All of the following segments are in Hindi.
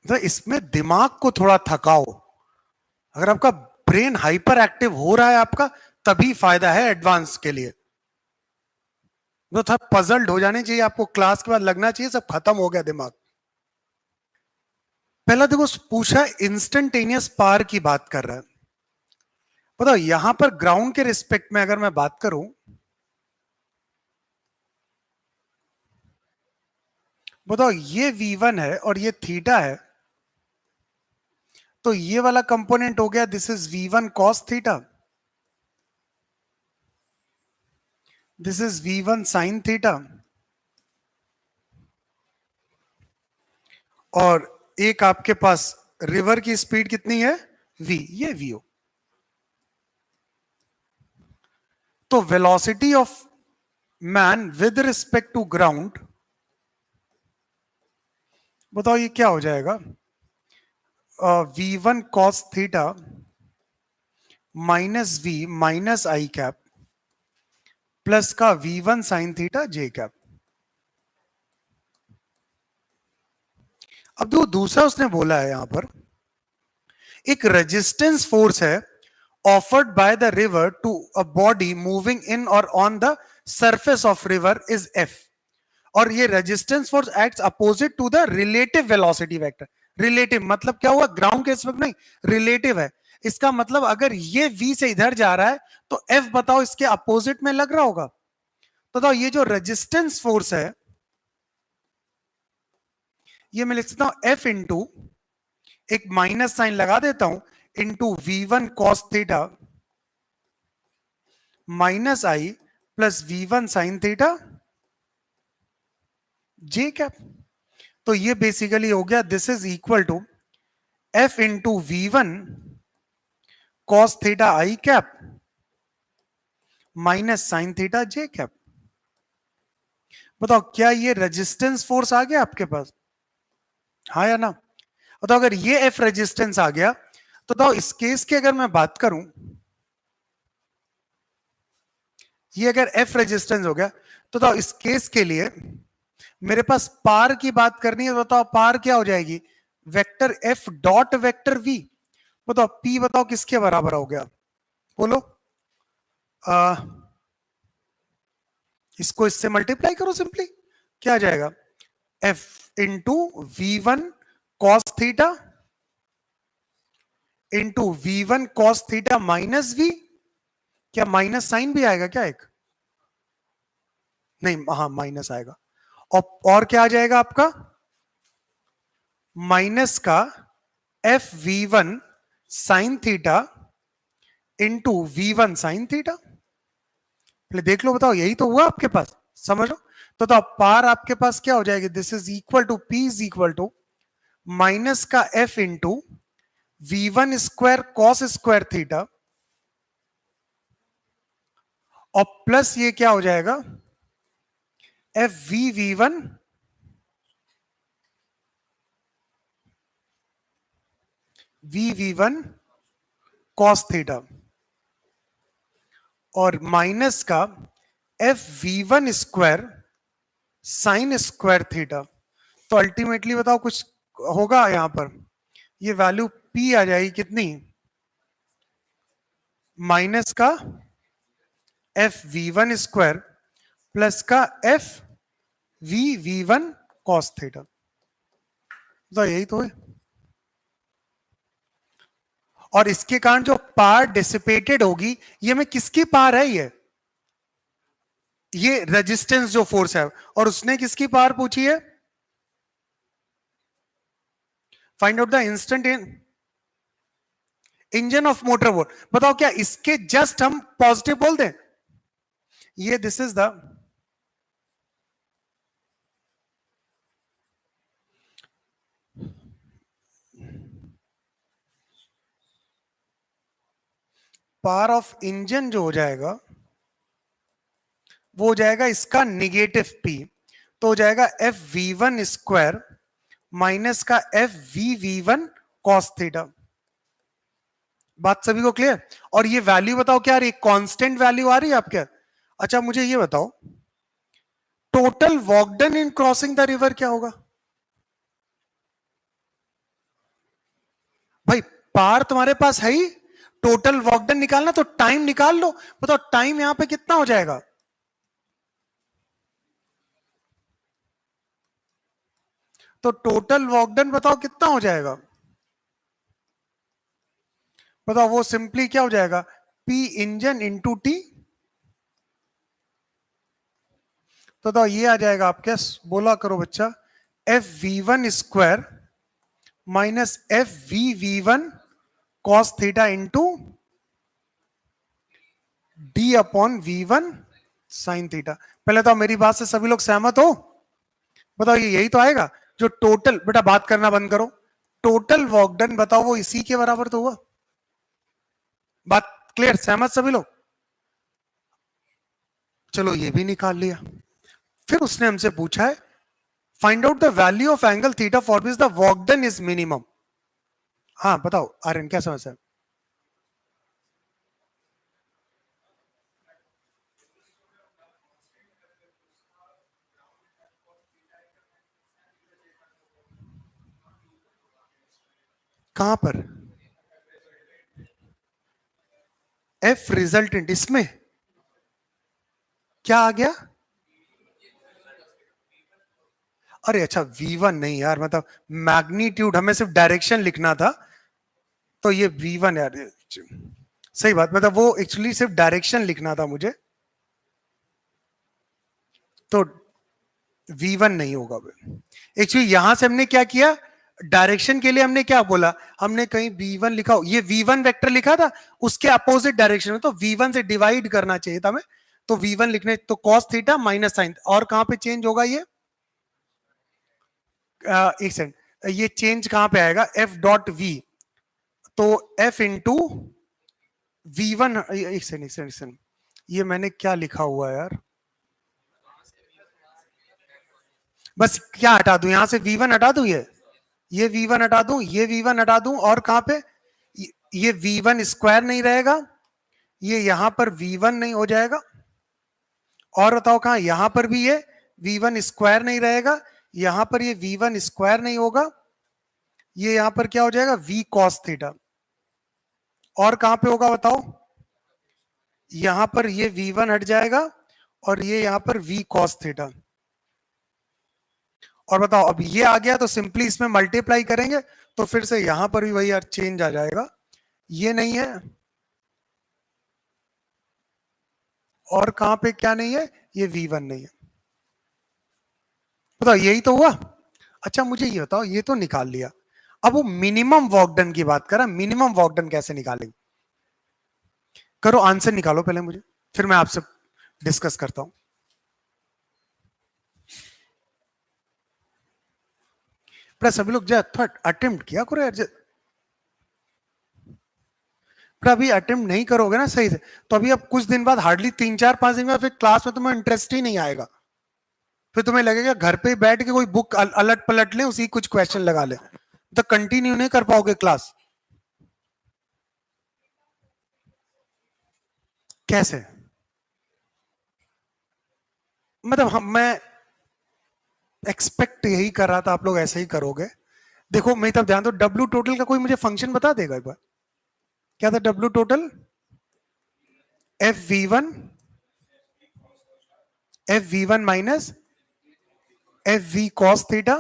तो इसमें दिमाग को थोड़ा थकाओ। अगर आपका ब्रेन हाइपर एक्टिव हो रहा है आपका, तभी फायदा है एडवांस के लिए। तो था पजल्ड हो जाने चाहिए आपको, क्लास के बाद लगना चाहिए सब खत्म हो गया दिमाग। पहला देखो पूछा इंस्टेंटेनियस पावर की बात कर रहा है। बताओ यहां पर ग्राउंड के रिस्पेक्ट में अगर मैं बात करूं, बताओ ये V1 है और ये थीटा है, तो ये वाला कंपोनेंट हो गया this is V1 cos theta, this is V1 sin theta, और एक आपके पास रिवर की स्पीड कितनी है V, ये VO। तो velocity of man with respect to ground, बताओ ये क्या हो जाएगा, V1 cos theta minus V minus I cap plus का V1 sin theta J cap. अब जो दूसरा उसने बोला है यहां पर, एक रेजिस्टेंस फोर्स है offered by the river to a body moving in or on the surface of river is F, और ये resistance force acts opposite to the relative velocity vector. Relative मतलब क्या हुआ, ग्राउंड के रिस्पेक्ट नहीं, रिलेटिव है। इसका मतलब अगर ये V से इधर जा रहा है तो F बताओ इसके अपोजिट में लग रहा होगा। तो बताओ ये जो रेजिस्टेंस फोर्स है, ये मैं लिख सकता हूं F इंटू, एक माइनस साइन लगा देता हूं, into V1 cos theta minus I plus V1 sin theta J cap. तो ये बेसिकली हो गया this is equal to F into V1 cos theta I cap minus sin theta J cap. बताओ क्या ये रेजिस्टेंस फोर्स आ गया आपके पास, हाँ या ना। तो अगर ये F रेजिस्टेंस आ गया, तो बताओ इस केस की अगर मैं बात करूं, ये अगर F रेजिस्टेंस हो गया, तो बताओ इस केस के लिए मेरे पास पार की बात करनी है। बताओ पार क्या हो जाएगी, vector F dot vector V। बताओ P बताओ किसके बराबर हो गया, बोलो। इसको इससे मल्टीप्लाई करो सिंपली, क्या आ जाएगा, F into V1 cos theta into V1 cos theta minus V। क्या माइनस साइन भी आएगा क्या, एक नहीं, हाँ माइनस आएगा। और क्या आ जाएगा आपका, माइनस का F V1 sin theta into V1 sin theta. पहले देख लो, बताओ यही तो हुआ आपके पास, समझो। तो पार आपके पास क्या हो जाएगी, this is equal to P is equal to minus का F into V1 square cos square theta, और प्लस ये क्या हो जाएगा, F V1 V1 cos theta, और माइनस का F V1 square sine square theta. तो अल्टीमेटली बताओ कुछ होगा यहां पर, ये वैल्यू P आ जाएगी कितनी, माइनस का F V1 स्क्वायर प्लस का F V1 cos थीटा। तो यही तो है। और इसके कारण जो पावर डिसिपेटेड होगी, ये में किसकी पावर है, ये रेजिस्टेंस जो फोर्स है, और उसने किसकी पावर पूछी है, find out the instant engine of motor बोल। बताओ क्या इसके जस्ट हम पॉजिटिव बोल दें, ये this is the power of engine, जो हो जाएगा वो हो जाएगा इसका निगेटिव P, तो हो जाएगा F V1 स्क्वायर माइनस का F V1 cos थीटा। बात सभी को क्लियर। और ये वैल्यू बताओ क्या आ रही है, कांस्टेंट वैल्यू आ रही है आपके। अच्छा मुझे ये बताओ, total walk done in crossing the river क्या होगा, पार तुम्हारे पास है ही, टोटल वर्क डन निकालना तो टाइम निकाल लो। बताओ टाइम यहां पे कितना हो जाएगा? तो टोटल वर्क डन बताओ कितना हो जाएगा? बताओ वो सिंपली क्या हो जाएगा? P engine into T. तो बताओ ये आ जाएगा, आप क्या बोला करो बच्चा, F V one square minus F V one cos theta into D upon V one sine theta. पहले तो मेरी बात से सभी लोग सहमत हो? बताओ ये यही तो आएगा जो टोटल, बेटा बात करना बंद करो, टोटल वर्क डन बताओ वो इसी के बराबर तो हुआ। बात क्लियर, सहमत सभी लोग? चलो ये भी निकाल लिया। फिर उसने हमसे पूछा है find out the value of angle theta for which the work done is minimum. हाँ बताओ आर्यन क्या समस्या है? कहां पर? एफ रिजल्टेंट, इसमें क्या आ गया? अरे अच्छा V1 नहीं यार, मतलब मैग्नीट्यूड हमें सिर्फ डायरेक्शन लिखना था, तो ये V1 यार, सही बात, मतलब वो एक्चुअली सिर्फ डायरेक्शन लिखना था मुझे, तो V1 नहीं होगा। एक्चुअली यहां से हमने क्या किया, डायरेक्शन के लिए हमने क्या बोला, हमने कहीं V1 लिखा हो, ये V1 वेक्टर लिखा था, उसके अपोजिट डायरेक्शन में, तो V1 से डिवाइड करना चाहिए था हमें, तो V1 लिखने, तो कॉस थीटा माइनस साइन, और कहां पे चेंज होगा ये? एक सेकंड, ये चेंज कहां पे आएगा? एफ डॉट वी, तो एफ इंटू V1, एक सेकंड एक सेकंड एक सेकंड, ये मैंने क्या लिखा हुआ है यार, बस क्या हटा दूं यहां से, V1 हटा दूं, ये V1 हटा दूं, ये V1 हटा दूं, और कहां पे ये V1 स्क्वायर नहीं रहेगा, ये यहां पर V1 नहीं हो जाएगा, और बताओ कहां, यहां पर भी ये V1 स्क्वायर नहीं रहेगा, यहां पर ये V1 स्क्वायर नहीं होगा, ये यहां पर क्या हो जाएगा, V cos थीटा, और कहां पे होगा बताओ, यहां पर ये V1 हट जाएगा, और ये यहां पर V cos थीटा, और बताओ अब ये आ गया तो सिंपली इसमें मल्टीप्लाई करेंगे, तो फिर से यहां पर भी वही यार चेंज आ जाएगा, ये नहीं है, और कहां पे क्या नहीं है, ये V1 नहीं है। बताओ यही तो हुआ। अच्छा मुझे ये बताओ, ये तो निकाल लिया, अब वो मिनिमम वर्क डन की बात करा, मिनिमम वर्क डन कैसे निकालेंगे? करो आंसर निकालो पहले मुझे, फिर मैं आपसे डिस्कस करता हूं। पर सभी लोग जो थोड़ा अटेम्प्ट किया करो यार, पर अभी अटेम्प्ट नहीं करोगे ना सही से, तो अभी अब कुछ दिन बाद, हार्डली 3 4 5 दिन बाद, फिर क्लास में तुम्हें इंटरेस्ट ही नहीं आएगा, फिर तुम्हें लगेगा घर पे बैठ के कोई बुक अलट पलट ले, उसी कुछ क्वेश्चन लगा ले, तो कंटिन्यू नहीं कर पाओगे क्लास। कैसे? मतलब मैं एक्सपेक्ट यही कर रहा था आप लोग ऐसे ही करोगे। देखो मैं तब ध्यान दो, डब्ल्यू टोटल का कोई मुझे फंक्शन बता देगा एक बार, क्या था W total? FV1, FV1 minus FV cos theta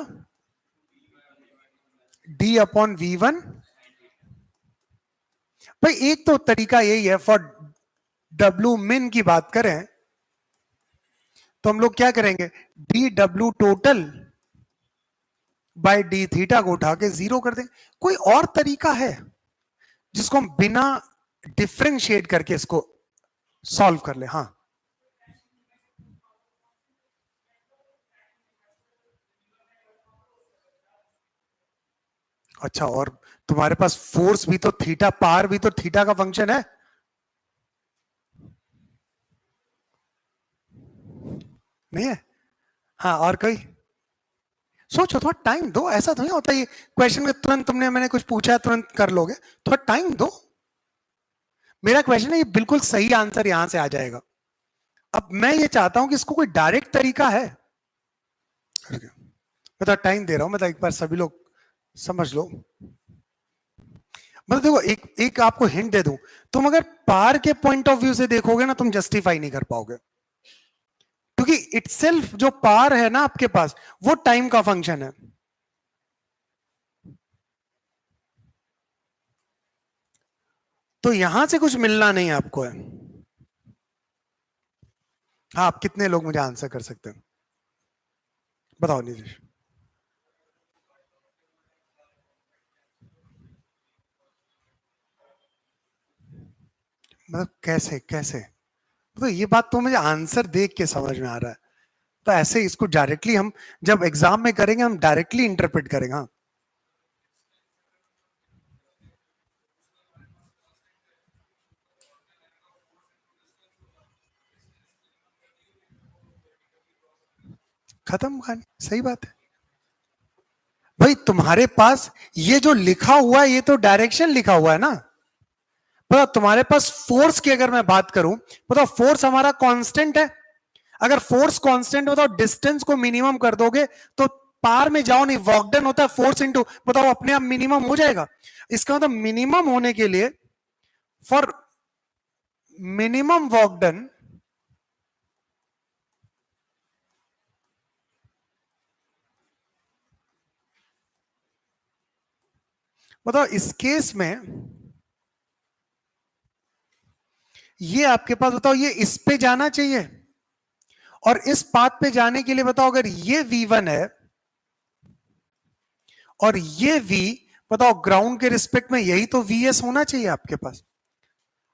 D upon V1। भाई एक तो तरीका यही है, फॉर डब्ल्यू मिन की बात करें तो हम लोग क्या करेंगे, D W total by D theta को उठा के 0 कर देंगे। कोई और तरीका है जिसको हम बिना डिफ्रेंशिएट करके इसको सॉल्व कर ले? हाँ अच्छा, और तुम्हारे पास फोर्स भी तो थीटा, पार भी तो थीटा का फंक्शन है, नहीं है? हाँ और कोई? सोचो, थोड़ा टाइम दो, ऐसा तो नहीं होता ये क्वेश्चन में तुरंत तुमने, मैंने कुछ पूछा है तुरंत कर लोगे, थोड़ा टाइम दो। मेरा क्वेश्चन है, ये बिल्कुल सही आंसर यहां से आ जाएगा। अब मैं ये चाहता हूं कि इसको कोई डायरेक्ट तरीका है, मैं तो टाइम दे रहा हूं, मतलब एक बार सभी लोग समझ लो। मतलब देखो, एक एक आपको हिंट दे दूं, तुम अगर पार के पॉइंट ऑफ व्यू से देखोगे ना, तुम जस्टिफाई नहीं कर पाओगे, क्योंकि इटसेल्फ जो पार है ना आपके पास, वो टाइम का फंक्शन है। तो यहां से कुछ मिलना नहीं आपको है। हाँ, आप कितने लोग मुझे आंसर कर सकते हैं, बताओ नीतीश। मतलब कैसे कैसे, तो ये बात तो मुझे आंसर देख के समझ में आ रहा है। तो ऐसे इसको डायरेक्टली हम जब एग्जाम में करेंगे, हम डायरेक्टली इंटरप्रेट करेंगे। हाँ, खत्म कहानी, सही बात है। भाई तुम्हारे पास ये जो लिखा हुआ है, ये तो डायरेक्शन लिखा हुआ है ना। पता तुम्हारे पास फोर्स की अगर मैं बात करूं, बताओ फोर्स हमारा कांस्टेंट है। अगर फोर्स कांस्टेंट बताओ, डिस्टेंस को मिनिमम कर दोगे तो पार में जाओ नहीं, वर्क डन होता है फोर्स इनटू, बताओ अपने आप मिनिमम हो जाएगा। इसका मतलब मिनिमम होने के लिए, फॉर मिनिमम वर्क डन, बताओ इस केस में ये आपके पास, बताओ ये इस पे जाना चाहिए, और इस पाथ पे जाने के लिए बताओ, अगर ये V1 है और ये V, बताओ ग्राउंड के रिस्पेक्ट में यही तो VS होना चाहिए आपके पास।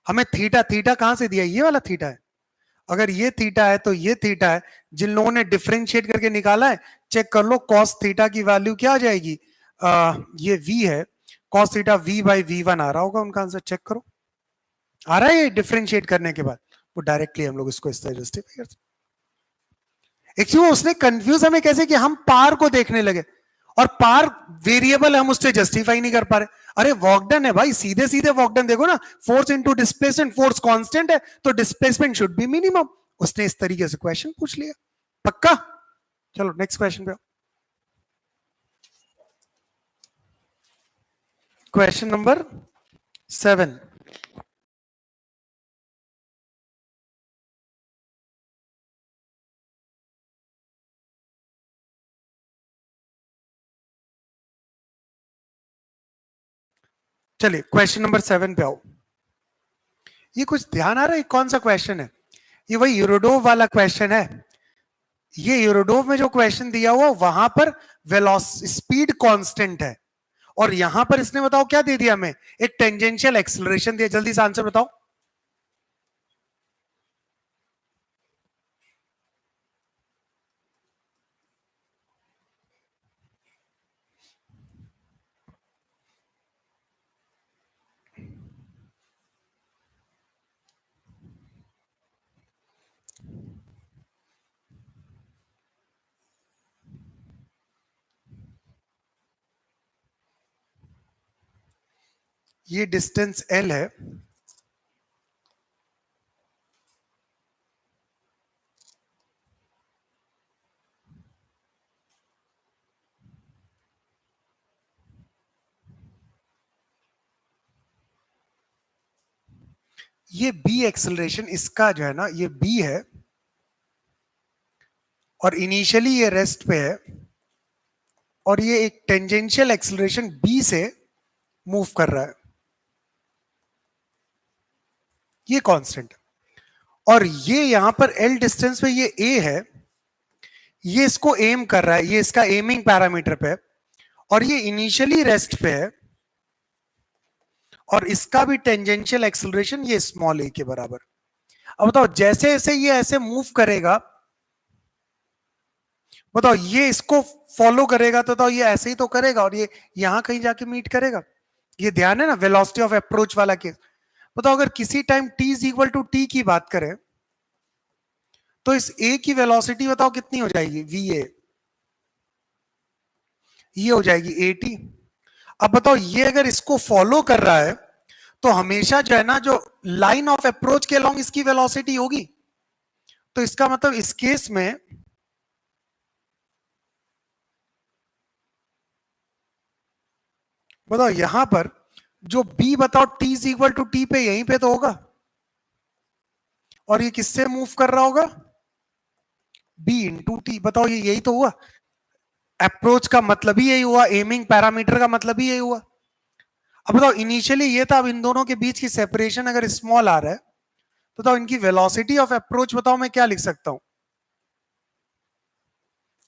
हमें थीटा, थीटा कहां से दिया, ये वाला थीटा है। अगर ये थीटा है तो ये थीटा है। जिन लोगों ने डिफरेंशिएट करके निकाला है, चेक कर लो कॉस थीटा की वैल्यू क्या आ जाएगी। ये V है, कॉस थीटा V/V1 आ रहा होगा उनका आंसर, चेक करो। आ रहा है ये डिफरेंशिएट करने के बाद, वो डायरेक्टली हम लोग इसको इस तरह जस्टिफाई कर सकते। एक्चुअली उसने कंफ्यूज हमें कैसे कि हम पार को देखने लगे, और पार वेरिएबल हम उससे जस्टिफाई नहीं कर पा रहे। अरे वॉकडन है भाई, सीधे सीधे वॉकडन देखो ना, force into displacement, force constant है तो डिस्प्लेसमेंट शुड बी मिनिमम। उसने इस तरीके से क्वेश्चन पूछ लिया। पक्का। चलो नेक्स्ट क्वेश्चन पे। Question number 7। चलिए क्वेश्चन नंबर 7 पे आओ। ये कुछ ध्यान आ रहा है कौन सा क्वेश्चन है? ये वही यूरोडोव वाला क्वेश्चन है। ये यूरोडोव में जो क्वेश्चन दिया हुआ वहां पर स्पीड कांस्टेंट है, और यहां पर इसने बताओ क्या दे दिया हमें, एक टेंजेंशियल एक्सेलरेशन दिया। जल्दी से आंसर बताओ। ये डिस्टेंस L है, ये B एक्सेलरेशन इसका जो है ना, ये B है, और इनिशियली ये रेस्ट पे है, और ये एक टेंजेंशियल एक्सेलरेशन B से मूव कर रहा है, ये कांस्टेंट। और ये यहां पर L डिस्टेंस पे ये A है, ये इसको एम कर रहा है, ये इसका एमिंग पैरामीटर पे है, और ये इनिशियली रेस्ट पे है, और इसका भी टेंजेंशियल एक्सेलरेशन ये स्मॉल a के बराबर। अब बताओ जैसे जैसे ये ऐसे मूव करेगा, बताओ ये इसको फॉलो करेगा तो ये ऐसे ही तो करेगा, और ये यहां कहीं जाके मीट करेगा। ये ध्यान है ना, वेलोसिटी ऑफ अप्रोच वाला केस। बताओ अगर किसी time t is equal to T की बात करें, तो इस a की वेलोसिटी बताओ कितनी हो जाएगी, va, ये हो जाएगी at। अब बताओ ये अगर इसको फॉलो कर रहा है, तो हमेशा जो है ना, जो लाइन ऑफ अप्रोच के अलोंग इसकी वेलोसिटी होगी। तो इसका मतलब इस केस में बताओ यहां पर जो b बताओ t is equal to T पे, यहीं पे तो होगा, और ये किससे मूव कर रहा होगा, b इंटू टी। बताओ ये यही तो हुआ, अप्रोच का मतलब ही यही हुआ, एमिंग पैरामीटर का मतलब ही यही हुआ। अब बताओ इनिशियली ये था, अब इन दोनों के बीच की सेपरेशन अगर स्मॉल आ रहा है तो बताओ इनकी वेलोसिटी ऑफ अप्रोच बताओ मैं क्या लिख सकता हूं,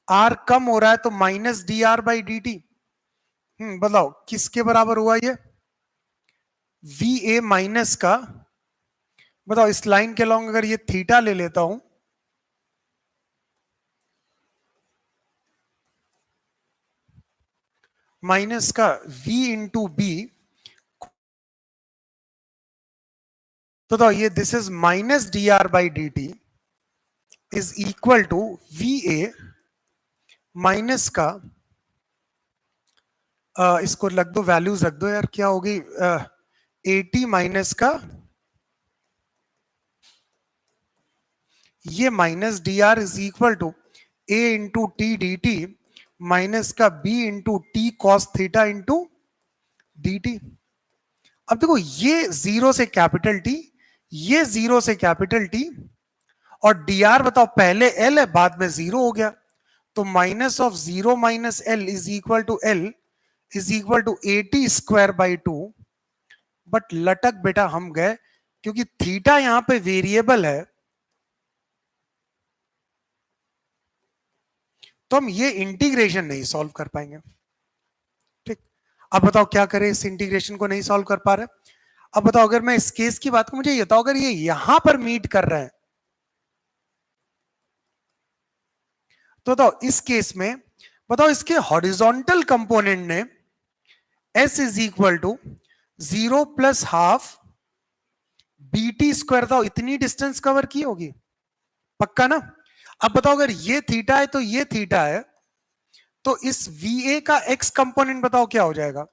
आर कम हो रहा है तो minus D R by D T. बताओ किसके बराबर हुआ ये, वी ए माइनस का, बताओ इस लाइन के लॉन्ग अगर ये थीटा ले लेता हूं, माइनस का v इंटू बी, तो बताओ ये this is minus D R by D T is equal to V A minus का, इसको लग दो, वैल्यूज रख दो यार, क्या होगी, ए टी माइनस का, ये minus D R is equal to A into T D T minus का B into T cos theta into D T. अब देखो ये जीरो से कैपिटल टी, ये जीरो से कैपिटल टी, और डी आर बताओ पहले एल है बाद में जीरो हो गया, तो minus of zero minus L is equal to L is equal to A T square by two. But लटक बेटा हम गए, क्योंकि थीटा यहां पे वेरिएबल है, तो हम ये इंटीग्रेशन नहीं सॉल्व कर पाएंगे। ठीक, अब बताओ क्या करें, इस इंटीग्रेशन को नहीं सॉल्व कर पा रहे। अब बताओ अगर मैं इस केस की बात करूं, मुझे ये बताओ अगर ये यहां पर मीट कर रहे हैं, तो बताओ इस केस में बताओ इसके हॉरिजॉन्टल कंपोनेंट ने s is equal to zero plus half B T square, था इतनी डिस्टेंस कवर की होगी पक्का ना। अब बताओ अगर ये थीटा है तो ये थीटा है, तो इस वी ए का एक्स कंपोनेंट बताओ क्या हो जाएगा,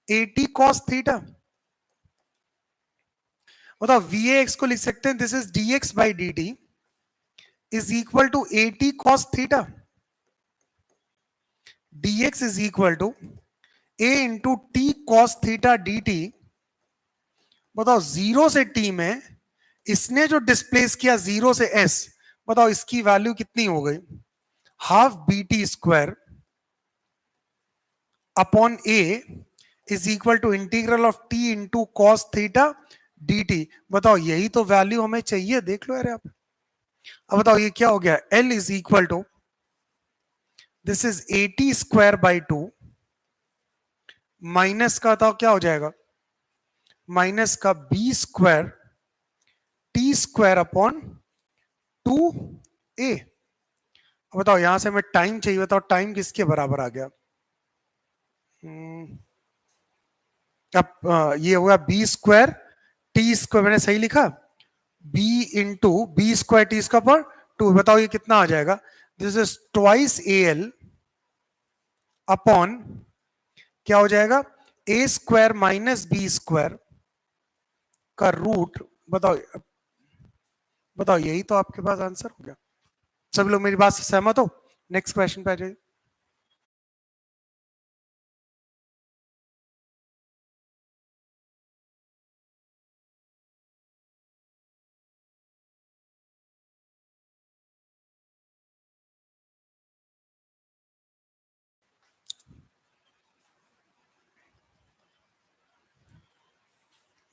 ए टी कॉस थीटा। बताओ वी ए एक्स को लिख सकते हैं, this is D X by D T is equal to A T cos theta, dx is equal to a into T cos theta D T. बताओ जीरो से टी में इसने जो डिस्प्लेस किया जीरो से s, बताओ इसकी वैल्यू कितनी हो गई, half B T square upon a is equal to integral of t into cos theta D T. बताओ यही तो वैल्यू हमें चाहिए, देख लो यार आप। अब बताओ ये क्या हो गया, l is equal to this is A T square by two minus का बताओ क्या हो जाएगा, माइनस का B square T square upon two A. बताओ यहां से हमें टाइम चाहिए, बताओ टाइम किसके बराबर आ गया, अब ये होगा बी स्क्वायर टी स्क्वायर, मैंने सही लिखा, B into B square T square पर टू। बताओ ये कितना आ जाएगा, this is twice A L upon क्या हो जाएगा, A square minus B square का रूट। बताओ, बताओ यही तो आपके पास आंसर हो गया। सभी लोग मेरी बात से सहमत हो, नेक्स्ट क्वेश्चन पे आ जाइए।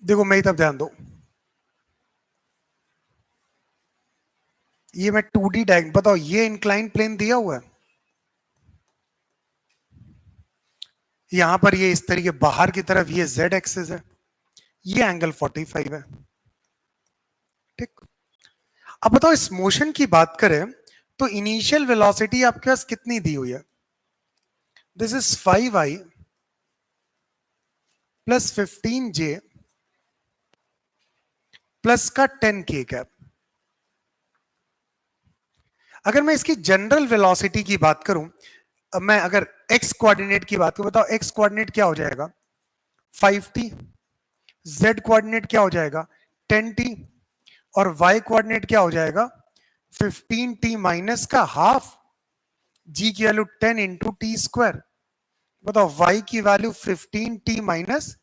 देखो मेरी तरफ ध्यान दो, ये मैं 2D डायग्राम, बताओ ये इंक्लाइन प्लेन दिया हुआ है, यहां पर ये इस तरीके बाहर की तरफ ये z एक्सिस है, ये एंगल 45 है। ठीक, अब बताओ इस मोशन की बात करें तो इनिशियल वेलोसिटी आपके पास कितनी दी हुई है, this is 5i plus 15j plus का 10k कैप। अगर मैं इसकी जनरल वेलोसिटी की बात करूं, अब मैं अगर x कोऑर्डिनेट की बात करूं, बताओ x कोऑर्डिनेट क्या हो जाएगा, 5t, z कोऑर्डिनेट क्या हो जाएगा 10t, और y कोऑर्डिनेट क्या हो जाएगा 15t माइनस का हाफ, g की वैल्यू 10 इंटू टी स्क्वायर। बताओ y की वैल्यू 15t माइनस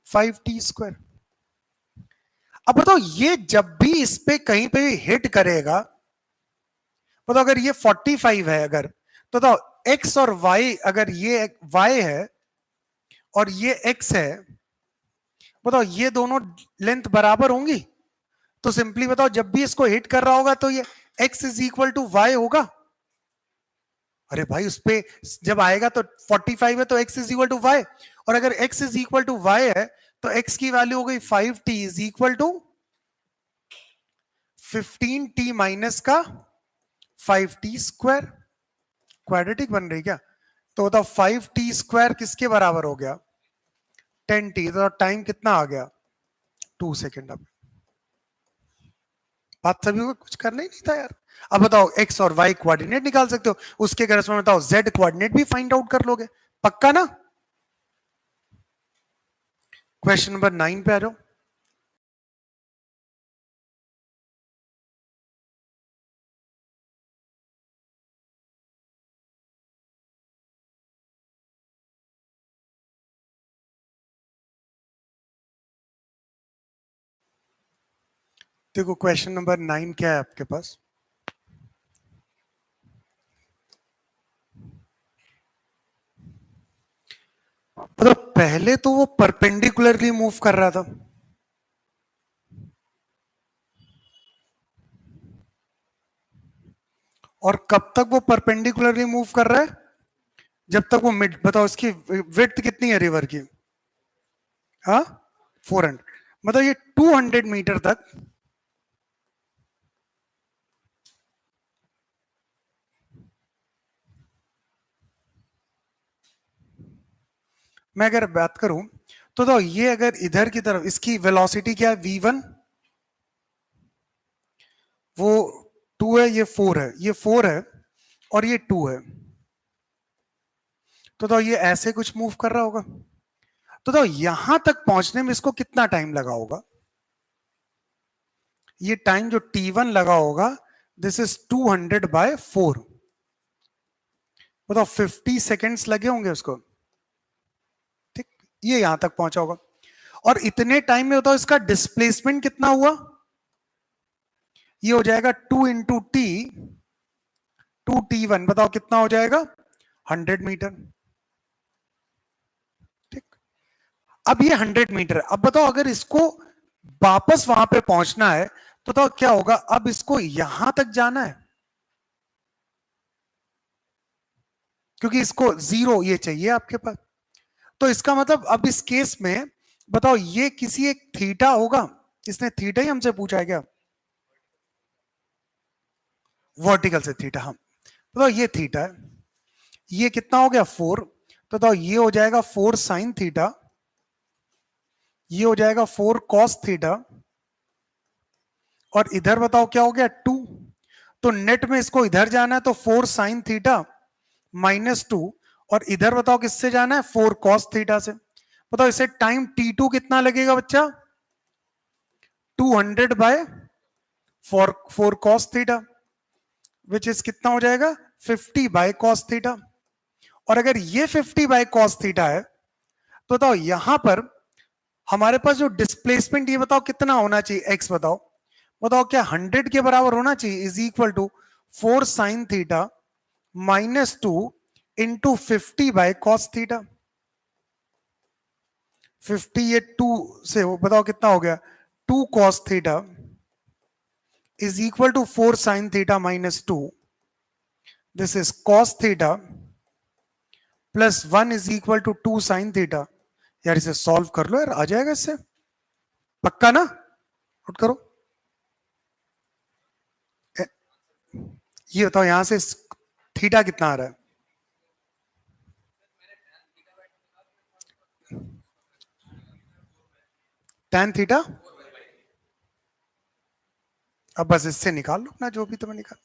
5t²। अब बताओ ये जब भी इस पे कहीं पे हिट करेगा, बताओ अगर ये 45 है अगर, तो बताओ x और y, अगर ये y है और ये x है, बताओ ये दोनों लेंथ बराबर होंगी, तो सिंपली बताओ जब भी इसको हिट कर रहा होगा तो ये x is equal to Y होगा। अरे भाई उस पे जब आएगा तो 45 है तो x is equal to Y, और अगर x is equal to Y है तो x की वैल्यू हो गई 5t is equal to 15t minus का 5t²। क्वाड्रेटिक बन रही क्या? तो बताओ 5t² किसके बराबर हो गया? 10t। तो टाइम कितना आ गया? 2 सेकेंड। अब बात सभी को कुछ करना ही नहीं था यार। अब बताओ x और y कोऑर्डिनेट निकाल सकते हो, उसके करस्पॉन्डिंग बताओ z कोऑर्डिनेट भी फाइंड आउट कर लोगे, पक्का ना? क्वेश्चन नंबर 9 पे आ जाओ। देखो क्वेश्चन नंबर 9 क्या है आपके पास। मतलब पहले तो वो परपेंडिकुलरली मूव कर रहा था, और कब तक वो परपेंडिकुलरली मूव कर रहा है? जब तक वो मिड, बताओ इसकी विड्थ कितनी है रिवर की? हाँ 400, मतलब ये 200 मीटर तक मैं अगर बात करूं तो ये अगर इधर की तरफ इसकी वेलोसिटी क्या है? v1, वो 2 है, ये 4 है, ये 4 है और ये 2 है, तो ये ऐसे कुछ मूव कर रहा होगा। तो यहां तक पहुंचने में इसको कितना टाइम लगा होगा? ये टाइम जो t1 लगा होगा, दिस इज 200/4, बताओ 50 सेकेंड्स लगे होंगे उसको। ठीक, ये यहां तक पहुंचा होगा, और इतने टाइम में बताओ इसका डिस्प्लेसमेंट कितना हुआ? ये हो जाएगा 2 × t, 2t1, बताओ कितना हो जाएगा? 100 मीटर। ठीक, अब ये 100 मीटर है। अब बताओ अगर इसको वापस वहां पे पहुंचना है तो बताओ क्या होगा? अब इसको यहां तक जाना है, क्योंकि इसको 0 ये चाहिए आपके पास। तो इसका मतलब अब इस केस में बताओ ये किसी एक थीटा होगा, इसने थीटा ही हमसे पूछा है क्या? वर्टिकल से थीटा, हम बताओ ये थीटा है, ये कितना हो गया? 4, तो बताओ ये हो जाएगा 4 sin थीटा, ये हो जाएगा 4 cos थीटा, और इधर बताओ क्या हो गया? 2। तो नेट में इसको इधर जाना है तो 4 sin थीटा -2, और इधर बताओ किससे जाना है? 4 cos थीटा से। बताओ इसे टाइम t2 कितना लगेगा बच्चा? 200/4 cos थीटा, विच इज कितना हो जाएगा? 50/cos theta. और अगर ये 50/cos थीटा है तो बताओ यहां पर हमारे पास जो डिस्प्लेसमेंट, ये बताओ कितना होना चाहिए? x बताओ, बताओ क्या 100 के बराबर होना चाहिए? Is equal to 4 sin theta -2 into 50/cos theta. 50 ये 2 से बताओ कितना हो गया? 2 cos theta is equal to 4 sin theta -2, this is cos theta plus 1 is equal to 2 sin theta. यार इसे सॉल्व कर लो यार, आ जाएगा इससे, पक्का ना? नोट करो, ये बताओ यहां से थीटा कितना आ रहा है? tan theta. अब बस इससे निकाल लो ना, जो भी तुम्हें निकाल।